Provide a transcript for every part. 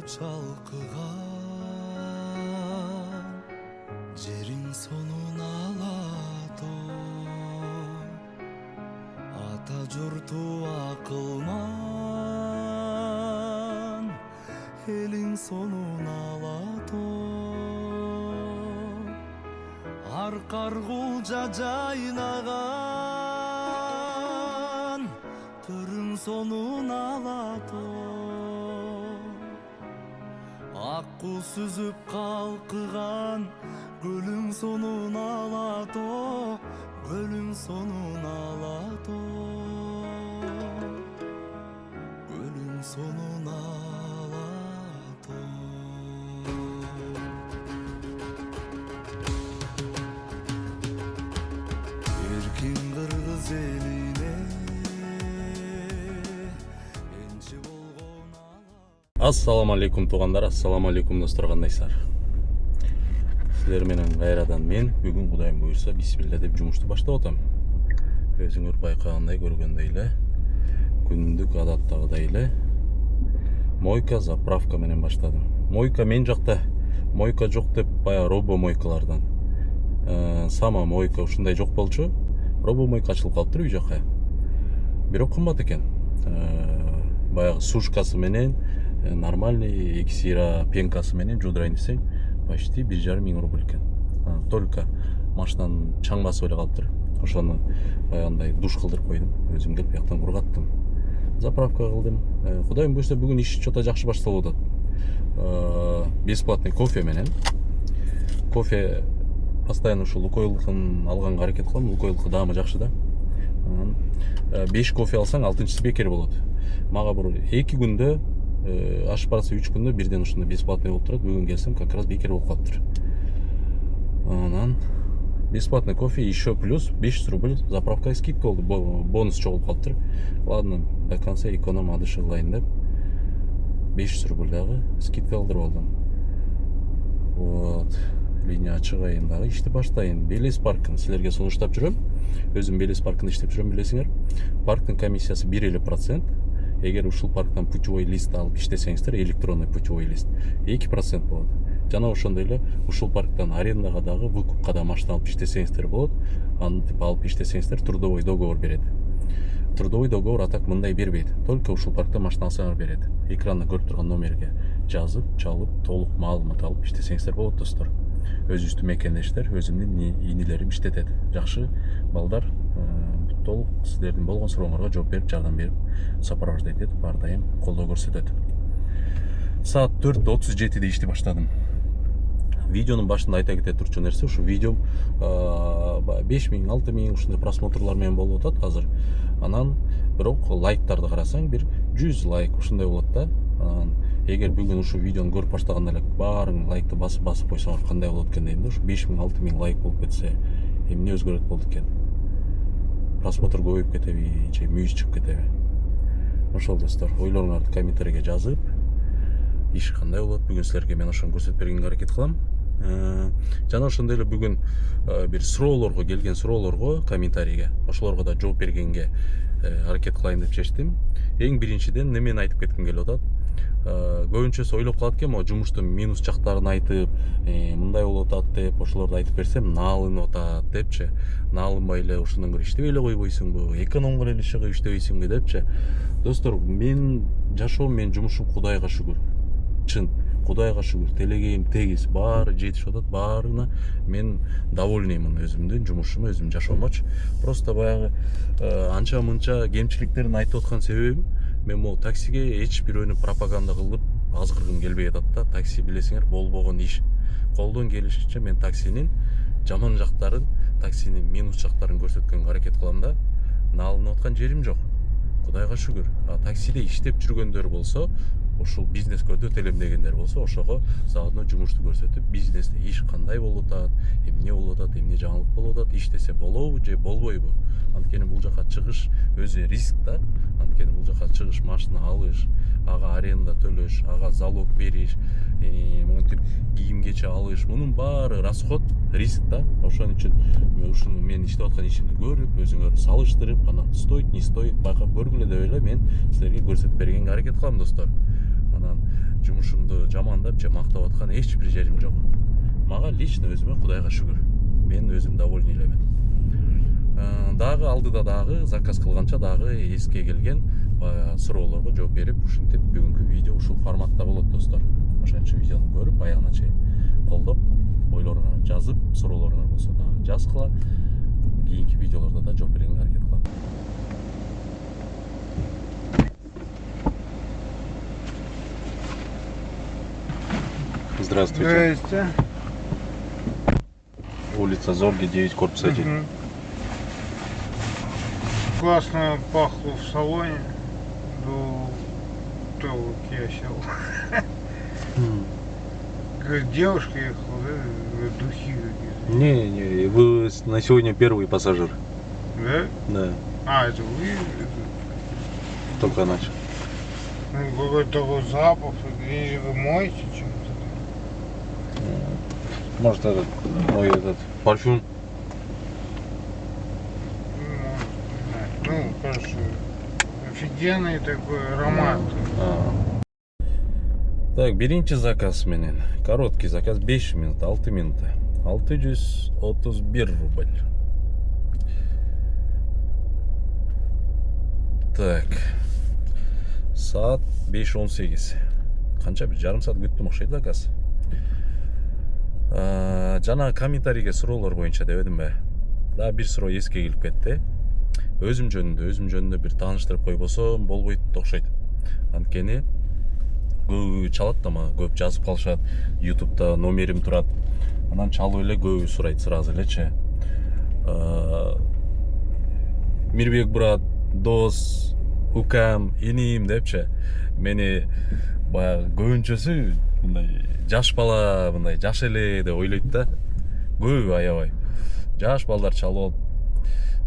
чалкыган жериң сонун алатоо ата журту акылман элиң сонун алатоо ар каргулжа жайнаган төрүң сонун алатоо акку сүзүп калкыган көлүң сонун алатоо көлүң сонун алатоо көлүң сонун алатоо эркин кыргыз элине энчи болгон Ассаламу алейкум туугандар, ассаламу алейкум достор, кандайсыздар? Силер менен кайрадан мен бүгүн Кудайым буйрса бисмилля деп жумушту баштап атам. Өзүңөр байкагандай, көргөндөй эле күндүк адаттагыдай эле мойка заправка менен баштадым. Мойка мен жакта мойка жок деп баягы робо мойкалардан сама мойка ушундай жок болчу. Робо мойка ачылып калыптыр үй жака. Бирок кымбат экен. Баягы сушкасы менен нормальный эксира пенкасы менен жуудурайын десең почти 1,5 миң рубль экен. Только машинанын чаң басып эле калыптыр. Ошону баягындай душ кылдырып койдум. Өзүм келип бияктан кургаттым. Заправка кылдым. Кудайым буйрса бүгүн иш чота жакшы башталып атат. Бесплатный кофе менен. Кофе постоянно ушул Лукойлдукун алганга аракет кылам. Лукойлдуку даамы жакшы да. 5 кофе алсаң 6-чысы бекер болот. Мага бир 2 күндө ашып барса 3 күндө бирден ушундай бесплатный болуп турат. Бүгүн келсем как раз бекер болуп калыптыр. Анан бесплатный кофе еще плюс 500 рубль заправка скидка болду. Бонус чогулуп калыптыр. Ладно, до конца эконом адышы кылайын деп 500 рубль дагы скидка кылдырып алдым. Вот. Линия чыгайын дагы ишти баштайын. Белес паркын силерге сунуштап жүрөм. Өзүм Белес паркында иштеп жүрөм, билесиңер. Парктын комиссиясы 1,5%. Эгер ушул парктан путевой лист алып иштесеңиздер, электронный путевой лист 2% болот. Жана ошондой эле ушул парктан арендага дагы, выкупка да машина алып иштесеңиздер болот. Антип алып иштесеңиздер трудовой договор берет. Трудовой договор атак мындай бербейт. Только ушул парктан машина алсаңар берет. Экранда көрүп турган номерге жазып, чалып, толук маалымат алып иштесеңиздер болот достор. Өзүбүздүн мекендештер, өзүмдүн инилерим иштетет. Жакшы балдар, толук силердин болгон сурооңорго жооп берип, жардам берип, сопровождать этип, ар дайым колдоо көрсөтөт. Саат 4:37 ишти баштадым. Видеонун башында айта кете турчу нерсе, ушу видеом 5000, 6000 ушундай просмотрлар менен болуп атат азыр. Анан бирок лайктарды карасаң бир 100 лайк ушундай болот да. Эгер бүгүн ушу видеону көрүп баштаганда эле баарын лайкты басып койсоңор кандай болот экен дейм да. Ушу 5000, 6000 лайк болуп кетсе, эмне өзгөрөт болду экен? Просмотр көбөйүп кетеби, же мүйүз чыгып кетеби? Ошол достор, ойлоруңарды комментарийге жазып, иш кандай болот? Бүгүн силерге мен ошону көрсөтүп бергенге аракет кылам. Жана ошондой эле бүгүн бир суроолорго келген суроолорго комментарийге, ошолорго да жооп бергенге аракет кылайын деп чечтим. Эң биринчиден немени айтып кетким келип атат? Көбүнчөсү ойлоп калат экен, могу жумуштун минус жактарын айтып, мындай болуп атат деп, ошолорду айтып берсем, наалынып атат депчи. Наалынбай эле ушундан көрө иштебей эле койбойсуңбу, экономго эле чыгып иштебейсиңби депчи. Достор, мен жашоом, менин жумушум Кудайга шүгүр. Чын, Кудайга шүгүр, телегейим тегиз, баары жетишип атат, баарына мен довольныймын өзүмдүн жумушума, өзүмдүн жашоомочу. Просто баягы анча мынча кемчиликтерин айтып аткан себебим, мен могу таксиге эч бирөөнү пропаганда кылып азгыргым келбей атат да. Такси билесиңер болбогон иш. Колдон келишинче мен таксинин жаман жактарын, таксинин минус жактарын көрсөткөнгө аракет кылам да. Наалынып аткан жерим жок. Кудайга шүгүр. Таксиде иштеп жүргөндөр болсо, ушул бизнес көрдөт элем дегендер болсо, ошого заодно жумушту көрсөтүп, бизнесте иш кандай болуп атат, эмне болуп атат, эмне жаңылык болуп атат, иштесе болобу же болбойбу? Анткени бул жака чыгыш өзү риск да. Анткени бул жака чыгыш, машина алыш, ага аренда төлөш, ага залог бериш, монтип кийим кече алыш, мунун баары расход, риск да. Ошон үчүн ушуну мен иштеп аткан ишимди көрүп, өзүңөр салыштырып, анан стоит, не стоит байкап көргүлө деп эле мен силерге көрсөтүп бергенге аракет кылам достор. Анан жумушумду жамандап же мактап аткан эч бир жерим жок. Мага лично өзүмө Кудайга шүгүр. Мен өзүм довольный элемин. Дагы алдыда дагы заказ кылганча дагы эске келген суроолорго жооп берип, ушинтип бүгүнкү видео ушул форматта болот достор. Ошончо видеону көрүп, аягына чейин колдоп, ойлоруңар жазып, суроолоруңар болсо дагы жазгыла. Кийинки видеолордо да жооп берүүгө аракет кылам. Здравствуйте. Здрасте. Улица Зорги, 9, корпус 1. Мгм. Классно пахло в салоне до того, как я сел. Как девушка ехала, да? Духи какие-то. Не, вы на сегодня первый пассажир. Да? Да, А, это вы? только начал. Ну, какой-то вот запах. Или вы моете чем-то? Может, этот мой парфюм. Ну, короче, офигенный такой аромат. Так, биринчи заказ менен. Короткий заказ 5 минут, 6 минута. 631 рубль. Так. Saat 5:18. Канча бир жарым саат күттүм окшойт заказ. Жана комментарийге суроолор боюнча деп эдим бе. Дагы бир суроо эске келип кетти. Өзүм жөнүндө бир тааныштырып койбосом болбойт окшойт. Анткени көбү чалат да, мага көп жазып калышат. YouTube'да номерим турат. Анан чалып эле көбү сурайт сразу элечи. Мирбек брат, дос, укам, иним депчи. Мени баягы көбүнчөсү мындай жаш бала, мындай жаш эле деп ойлойт да. Көбү аябай. Жаш балдар чалып алып,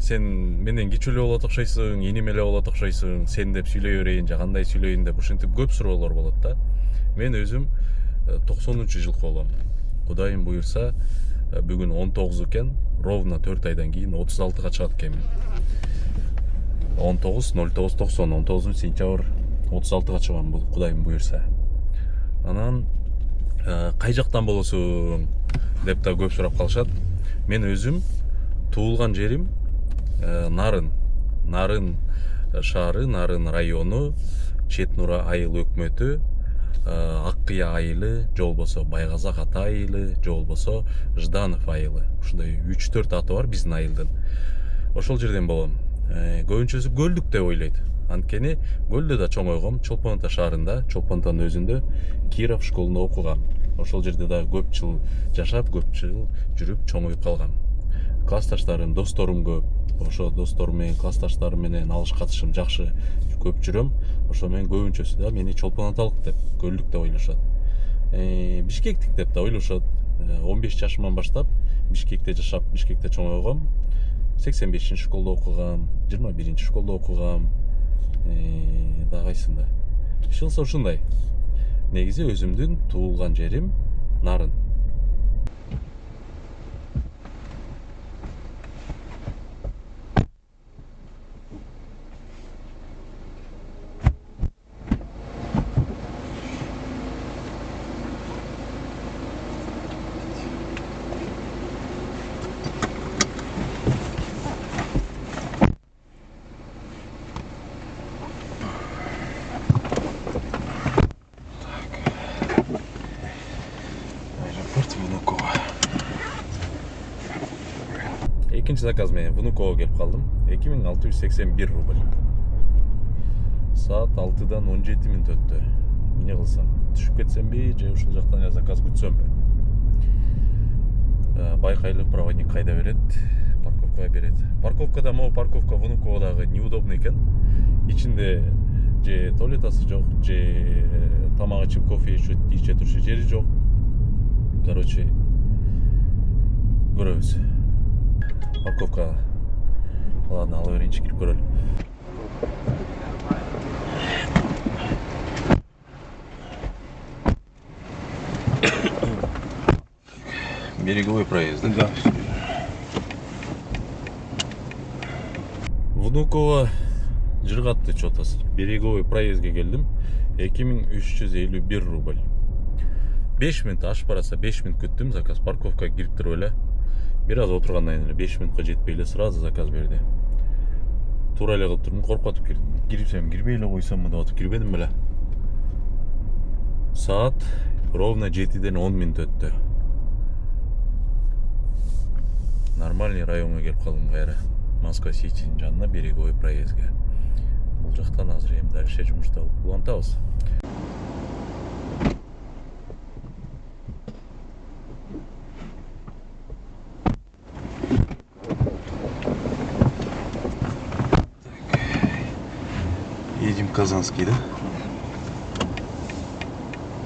сен менден кичүү эле болот окшойсуң, иним эле болот окшойсуң, сен деп сүйлөй берейин же кандай сүйлөйүн деп ушинтип көп суроолор болот да. Мен өзүм 90-жылкы болом. Кудайым буйрса, бүгүн 19 экен, ровно 4 айдан кийин 36га чыгат экенмин. 19/09/90, 19 сентябрь 36га чыгам бул Кудайым буйрса. Анан кай жактан болосуң деп да көп сурап калышат. Мен өзүм туулган жерим Нарын шаары, Нарын району, Чет Нура айыл өкмөтү, Ак Кыя айылы, же болбосо Байгазак ата айылы, же болбосо Жданов айылы. Ушундай 3-4 аты бар биздин айылдын. Ошол жерден болом. Көбүнчөсү Көлдүк деп ойлойт. Анткени Көлдө да чоңойгом, Чолпон ата шаарында, Чолпон атанын өзүндө Киров школунда окугам. Ошол жерде да көп жыл жашап, көп жыл жүрүп чоңоюп калгам. Классташтарым, досторум көп. Ошо досторум менен, классташтарым менен алыш катышым жакшы, көп жүрөм. Ошо менен көбүнчөсү да мени Чолпон аталык деп, Көлдүк деп ойлошот. Бишкектик деп да ойлошот. 15 жашыман баштап Бишкекте жашап, Бишкекте чоңойгом. 85 школда окугам, 21 школда окугам. Да кайсында. Ишылса ушундай. Негизи өзүмдүн туулган жерим Нарын. Экинчи заказ менен Внуково келип калдым. 2681 рубль. Саат 6-дан 17 минут өттү. Эмне кылсам? Түшүп кетсемби же ушул жактан заказ күтсөмбү? Байкайлык проводник кайда берет? Парковкага берет. Парковкада могу парковка Внуководагы неудобный экен. Ичинде же туалетасы жок, же тамак ичип кофе иче турчу жери жок. Короче, көрөбүз. Парковка. Ладно, ала берейинчи, кирип көрөлү. Береговой проезд, да? Внуково жыргатты что-то. Береговой проездге келдим. 2351 рубль. 5 минут ашып баратса 5 минут күттім, заказ парковкаға кирип туруп эле. Бир аз отургандан кийин эле 5 минутка жетпей эле сразу заказ берди. Туура эле кылып турдум, коркуп атып кирдим. Кирсем кирбей эле койсомбу деп атып кирбедим беле. Саат ровно 7-ден 10 минут өттү. Нормальный районга келип калдым кайра. Москва Ситинин жанына, береговой проездге. Бул жактан азыр эми дальше жумушта улантабыз. Едем в Казанский, да?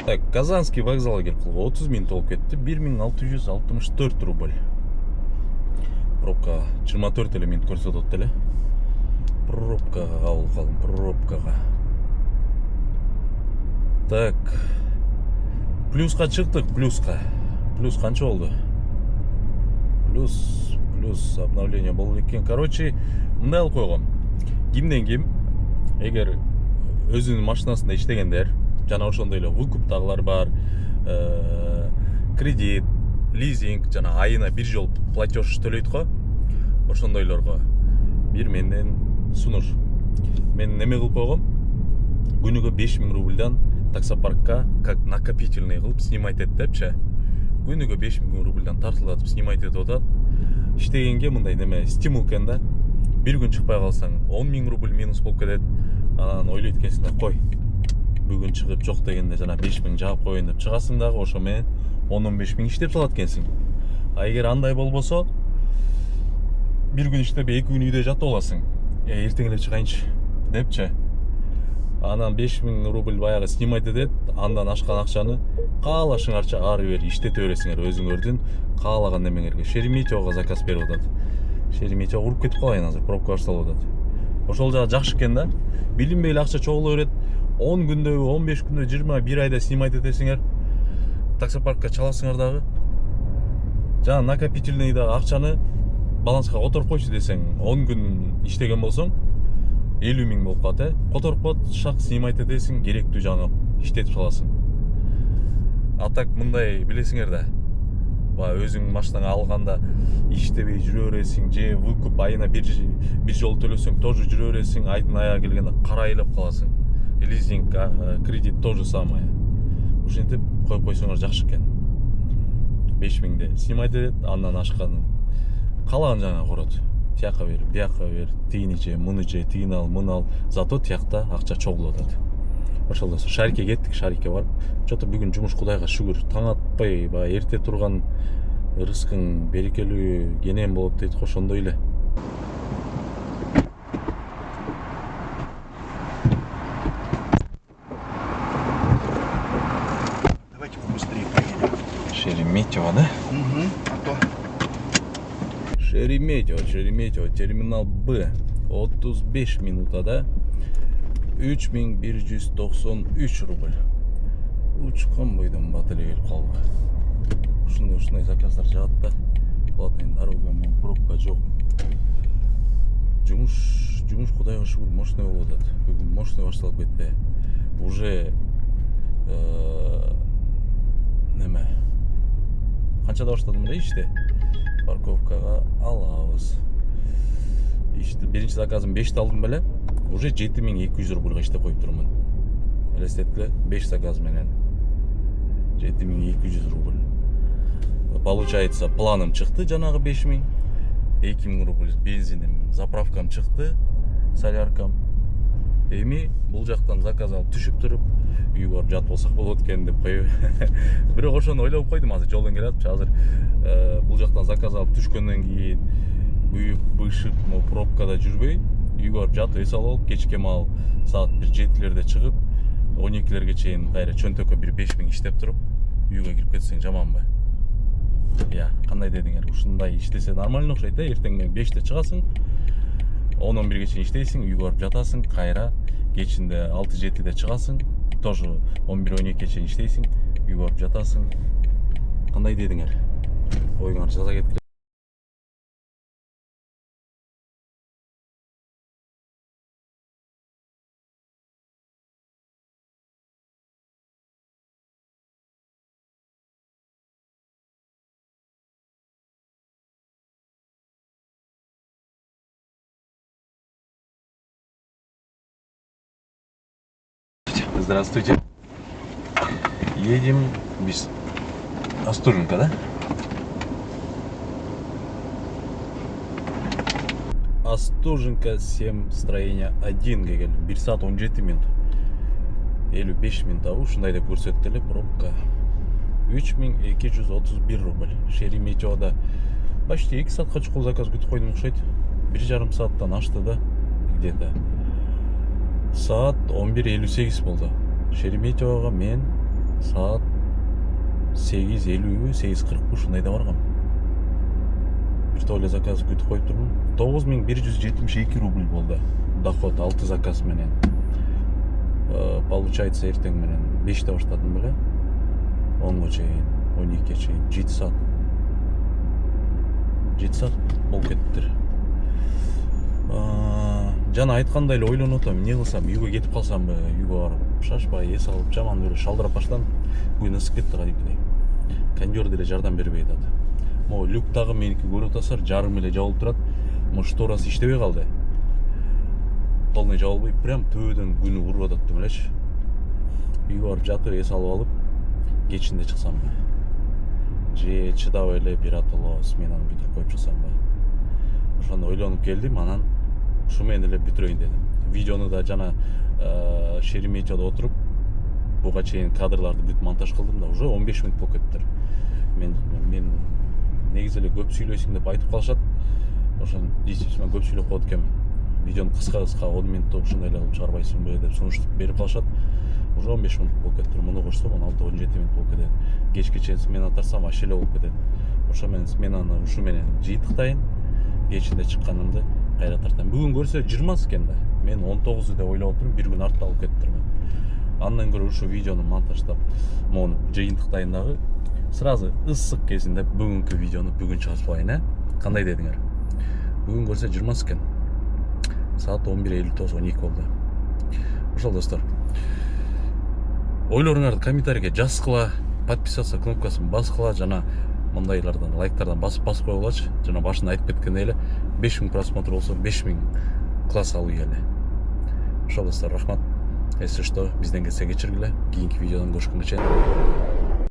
Так, Казанский вокзалга келип калган 30 минут болуп кетти. 1664 рубль. Пробка 24 эле минут көрсөтүп атты эле. Пробкага кабыл калдым, пробкага. Так. Плюска чыктык, плюска. Плюс канча болду? Плюс обновление болду экен. Короче, мындай алып койгом. Кимден ким эгер өзүнүн машинасында иштегендер, жана ошондой эле выкуптагылар бар, кредит, лизинг, жана айына бир жол платеж төлөйт го. Ошондойлорго бир менден сунуш. Мен неме кылып койгом? Күнүгө 5000 рубльдан таксопаркка как накопительный кылып снимать эт депчи. Күнүгө 5000 рубльдан тартылатып снимать этип атат. Иштегенге мындай неме стимул экен да. Бир күн чыкпай калсаң 10 000 рубль минус болуп кетет. Анан ойлойт экенсиң да, кой. Бүгүн чыгып жок дегенде жана 5000 жаап коеюн деп чыгасың дагы, ошо менен 10-15 000 иштеп салат экенсиң. А эгер андай болбосо, бир күн иштеп 2 күн үйдө жатып аласың. Эртең эле чыгайынчы депчи. Анан 5000 рубль баягы снимать этет, андан ашкан акчаны каалашыңарча ары бери иштете бересиңер өзүңөрдүн каалаган немеңерге. Шереметьевого заказ берип атат. Шереметьево уруп кетип калайын азыр, пробка башталып атат. Ошол жагы жакшы экен да. Билинбей эле акча чогуло берет. 10 күндөбү, 15 күндө, 20 айда снимать этесиңер. Таксопаркка чаласыңар дагы. Жана накопительный дагы акчаны баланска которуп койчу десең, 10 күн иштеген болсоң 50 000 болуп калат, которуп коет, шак снимать этесиң, керектүү жана иштетип саласың. А так мындай билесиңер да. Баягы өзүң машинаңа алганда иштебей жүрө бересиң, же выкуп айына бир жол төлөсөң тоже жүрө бересиң, айдын аягы келгенде карайлап каласың. Лизинг, кредит то же самое. Ушинтип коюп койсоңор жакшы экен. 5000де снимать этет, андан ашканын калаган жагына корот. Тияка бер, бияка бер, тигини же, муну же, тигини ал, муну ал. Зато тиякта акча чогулуп атат. Ошол Шарикке кеттик, Шарикке барып, чото бүгүн жумуш Кудайга шүгүр, таң атпай, баягы эрте турган рызкың берекелүү кенен болот дейт го, ошондой эле. Давайте побыстрее поедем. Шереметьево, да? Угу. А то Шереметьево, терминал Б. 35 минутада 3193 рубль. Учкан бойдон бат эле келип калдык. Ушундай заказдар жаат да. Платный дорога менен пробка жок. Жумуш Кудайга шүгүр мощный болуп атат. Бүгүн мощный башталып кетти. Уже неме? Канчада баштадым эле ишти? Парковкага алабыз. Ишти биринчи заказым 5 алдым беле. Уже 7200 рубльга иштеп коюп турмун. Элестеткиле, 5 заказ менен 7200 рубль. Получается, планым чыкты жанагы 5000. 2000 рубль бензиним, заправкам чыкты, соляркам. Эми бул жактан заказ алып түшүп туруп, үйгө барып жатып болсок болот экен деп коюп. Бирок ошону ойлоп койдум, азыр жолдон келатчы, азыр бул жактан заказ алып түшкөндөн кийин күйүп, бышып, пробкада жүрбөй, үйгө барып жатып эс алып, кечке маал саат 1-7-лерде чыгып, 12-лерге чейин кайра чөнтөккө бир 5000 иштеп туруп, үйгө кирип кетсең жаманбы? Я, кандай дедиңер? Ушундай иштесе нормально окшойт, эртең менен 5-те чыгасың, 10-11-ге чейин иштейсиң, үйгө барып жатасың, кайра кечинде 6-7-де чыгасың, тоже 11-12-ге чейин иштейсиң, үйгө барып жатасың. Кандай дедиңер? Оюңарды жаза кеткиле. Здравствуйте. Едем без Остуженко, да? Остуженко 7 строение 1 келген 1 саат 17 минут 55 минут ушундай деп көрсөттү эле пробка 3231 рубль. Шереметьевода почти 2 саатка чукул заказ күтүп койдум окшойт. 1,5 сааттан ашты да где-то. Саат 11:58 болду. Шереметьевого мен саат 8:50 8:40 ушундайда баргам. Бир тойле заказ күтүп коюп турмун. 9172 рубль болду. Доход 6 заказ менен. Получается эртең менен 5те баштадым беле. 10га чейин, 12ге чейин 7 саат. 7 саат болуп кеттир. Жана айткандай эле ойлонуп атам, эмне кылсам, үйгө кетип калсамбы, үйгө барып шашпай эс алып жаман эле шалдырап баштадым. Бүгүн ысып кетти кадимкидей. Кондер деле жардам бербей атат. Могу люктагы меники көрүп атасыздар, жарым эле жабылып турат. Могу шторасы иштебей калды. Полный жабылбай, прям төбөдөн күнү уруп атат деп элечи. Үйгө барып жатып эс алып алып, кечинде чыксамбы. Же чыдап эле бир атылоо сменаны бүтүрүп коюп чыксамбы. Ошондо ойлонуп келдим, анан ушу менен эле бүтүрөйүн дедим. Видеону да жана Шереметьеводо отуруп буга чейин кадрларды бүт монтаж кылдым да, уже 15 минут болуп кеттир. Мен негизи эле көп сүйлөйсүң деп айтып калышат. Ошон действительно көп сүйлөп коет экенмин. Видеону кыска 10 минутта ушундай эле кылып чыгарбайсыңбы деп сунуштук берип калышат. Уже 15 минут болуп кеттир. Муну кошсом 16-17 минут болуп кетет. Кечке чейин смена тарсам вообще эле болуп кетет. Ошо менен сменаны ушу менен жыйынтыктайын. Кечинде чыкканымды кайра тартам. Бүгүн көрсө 20 экен да. Мен 19 деп ойлоп отурмун, бир күн артта алып кеттирмин. Андан көрө ушу видеону монтаждап, мону жыйынтыктайын дагы. Сразу ысык кезинде бүгүнкү видеону бүгүн чыгарып салайын, Кандай дедиңер? Бүгүн көрсө 20 экен. Саат 11:59-12 болду. Ошол достор. Ойлоруңарды комментарийге жазгыла, подписаться кнопкасын баскыла, жана мындайлардан лайктардан басып койгулачы. Жана башында айтып кеткендей эле 5000 просмотр болсо 5000 класс алуу эле. Ошол достор, рахмат. Если что, бизден келсе кечиргиле. Кийинки видеодон көрүшкөнгө чейин.